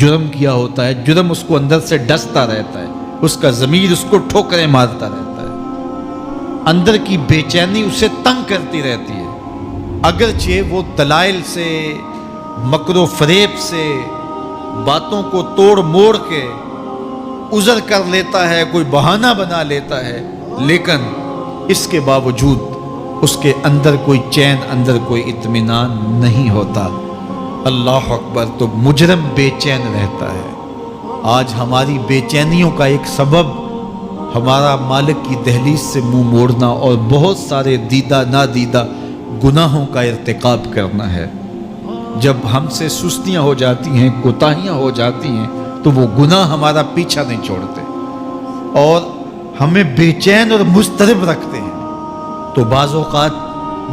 جرم کیا ہوتا ہے، جرم اس کو اندر سے ڈستا رہتا ہے، اس کا ضمیر اس کو ٹھوکریں مارتا رہتا ہے، اندر کی بے چینی اسے تنگ کرتی رہتی ہے، اگرچہ وہ دلائل سے، مکر و فریب سے، باتوں کو توڑ موڑ کے عذر کر لیتا ہے، کوئی بہانہ بنا لیتا ہے، لیکن اس کے باوجود اس کے اندر کوئی چین، اندر کوئی اطمینان نہیں ہوتا۔ اللہ اکبر! تو مجرم بے چین رہتا ہے۔ آج ہماری بے چینیوں کا ایک سبب ہمارا مالک کی دہلیز سے منہ موڑنا اور بہت سارے دیدہ نادیدہ گناہوں کا ارتکاب کرنا ہے۔ جب ہم سے سستیاں ہو جاتی ہیں، کوتاہیاں ہو جاتی ہیں، تو وہ گناہ ہمارا پیچھا نہیں چھوڑتے اور ہمیں بے چین اور مضطرب رکھتے ہیں۔ تو بعض اوقات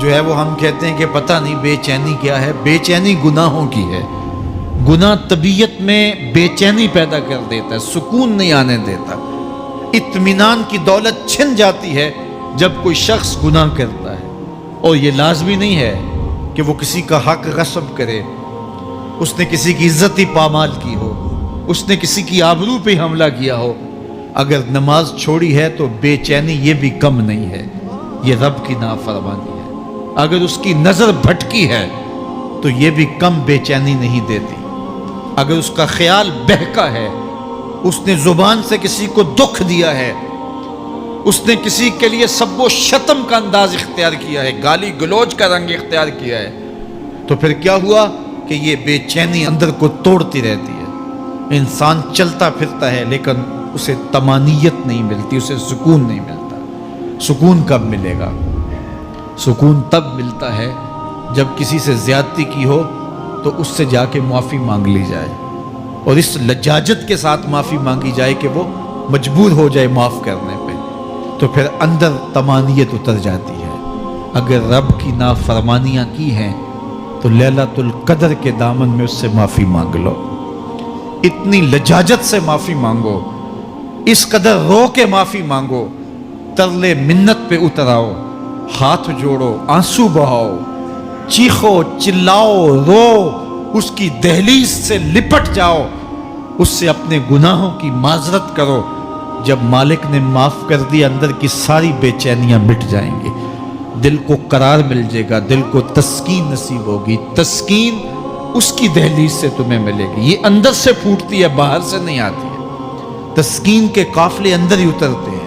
جو ہے وہ ہم کہتے ہیں کہ پتہ نہیں بے چینی کیا ہے۔ بے چینی گناہوں کی ہے۔ گناہ طبیعت میں بے چینی پیدا کر دیتا ہے، سکون نہیں آنے دیتا۔ اطمینان کی دولت چھن جاتی ہے جب کوئی شخص گناہ کرتا ہے، اور یہ لازمی نہیں ہے کہ وہ کسی کا حق غصب کرے، اس نے کسی کی عزت ہی پامال کی ہو، اس نے کسی کی آبرو پہ حملہ کیا ہو۔ اگر نماز چھوڑی ہے تو بے چینی یہ بھی کم نہیں ہے، یہ رب کی نافرمانی ہے۔ اگر اس کی نظر بھٹکی ہے تو یہ بھی کم بے چینی نہیں دیتی۔ اگر اس کا خیال بہکا ہے، اس نے زبان سے کسی کو دکھ دیا ہے، اس نے کسی کے لیے سب و شتم کا انداز اختیار کیا ہے، گالی گلوچ کا رنگ اختیار کیا ہے، تو پھر کیا ہوا کہ یہ بے چینی اندر کو توڑتی رہتی ہے۔ انسان چلتا پھرتا ہے لیکن اسے طمانیت نہیں ملتی، اسے سکون نہیں ملتا۔ سکون کب ملے گا؟ سکون تب ملتا ہے جب کسی سے زیادتی کی ہو تو اس سے جا کے معافی مانگ لی جائے، اور اس لجاجت کے ساتھ معافی مانگی جائے کہ وہ مجبور ہو جائے معاف کرنے پہ، تو پھر اندر طمانیت اتر جاتی ہے۔ اگر رب کی نافرمانیاں کی ہیں تو لیلۃ القدر کے دامن میں اس سے معافی مانگ لو، اتنی لجاجت سے معافی مانگو، اس قدر رو کے معافی مانگو، ترلے منت پہ اتراؤ، ہاتھ جوڑو، آنسو بہاؤ، چیخو، چلاؤ، رو، اس کی دہلیز سے لپٹ جاؤ، اس سے اپنے گناہوں کی معذرت کرو۔ جب مالک نے معاف کر دی، اندر کی ساری بے چینیاں مٹ جائیں گی، دل کو قرار مل جائے گا، دل کو تسکین نصیب ہوگی۔ تسکین اس کی دہلیز سے تمہیں ملے گی، یہ اندر سے پھوٹتی ہے، باہر سے نہیں آتی ہے۔ تسکین کے قافلے اندر ہی اترتے ہیں،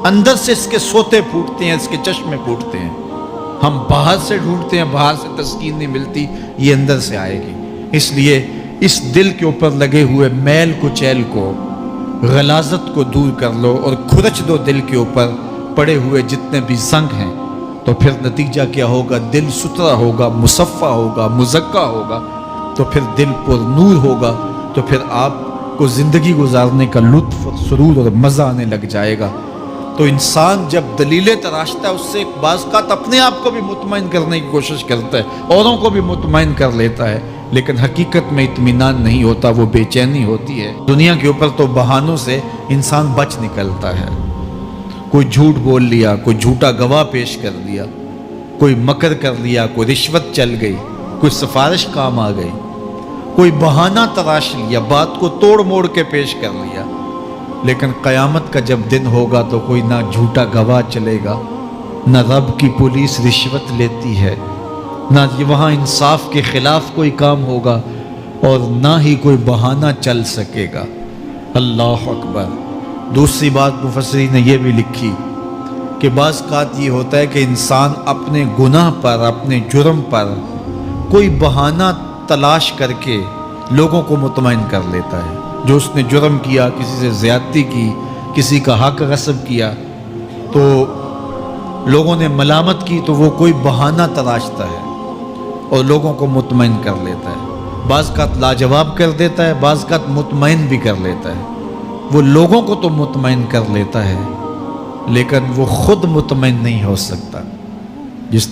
اندر سے اس کے سوتے پھوٹتے ہیں، اس کے چشمے پھوٹتے ہیں۔ ہم باہر سے ڈھونڈتے ہیں، باہر سے تسکین نہیں ملتی، یہ اندر سے آئے گی۔ اس لیے اس دل کے اوپر لگے ہوئے میل کچیل کو، غلاظت کو دور کر لو اور کھرچ دو دل کے اوپر پڑے ہوئے جتنے بھی زنگ ہیں، تو پھر نتیجہ کیا ہوگا؟ دل ستھرا ہوگا، مصفا ہوگا، مزکا ہوگا، تو پھر دل پر نور ہوگا، تو پھر آپ کو زندگی گزارنے کا لطف، سرور اور مزہ آنے لگ جائے گا۔ تو انسان جب دلیلیں تراشتا ہے، اس سے بعض اوقات اپنے آپ کو بھی مطمئن کرنے کی کوشش کرتا ہے، اوروں کو بھی مطمئن کر لیتا ہے، لیکن حقیقت میں اطمینان نہیں ہوتا، وہ بے چینی ہوتی ہے۔ دنیا کے اوپر تو بہانوں سے انسان بچ نکلتا ہے، کوئی جھوٹ بول لیا، کوئی جھوٹا گواہ پیش کر دیا، کوئی مکر کر لیا، کوئی رشوت چل گئی، کوئی سفارش کام آ گئی، کوئی بہانہ تراش لیا، بات کو توڑ موڑ کے پیش کر لیا۔ لیکن قیامت کا جب دن ہوگا تو کوئی نہ جھوٹا گواہ چلے گا، نہ رب کی پولیس رشوت لیتی ہے، نہ وہاں انصاف کے خلاف کوئی کام ہوگا، اور نہ ہی کوئی بہانہ چل سکے گا۔ اللہ اکبر! دوسری بات مفسرین نے یہ بھی لکھی کہ بعض اوقات یہ ہوتا ہے کہ انسان اپنے گناہ پر، اپنے جرم پر کوئی بہانہ تلاش کر کے لوگوں کو مطمئن کر لیتا ہے۔ جو اس نے جرم کیا، کسی سے زیادتی کی، کسی کا حق غصب کیا، تو لوگوں نے ملامت کی تو وہ کوئی بہانہ تلاشتا ہے اور لوگوں کو مطمئن کر لیتا ہے۔ بعض اوقات لاجواب کر دیتا ہے، بعض اوقات مطمئن بھی کر لیتا ہے۔ وہ لوگوں کو تو مطمئن کر لیتا ہے لیکن وہ خود مطمئن نہیں ہو سکتا۔ جس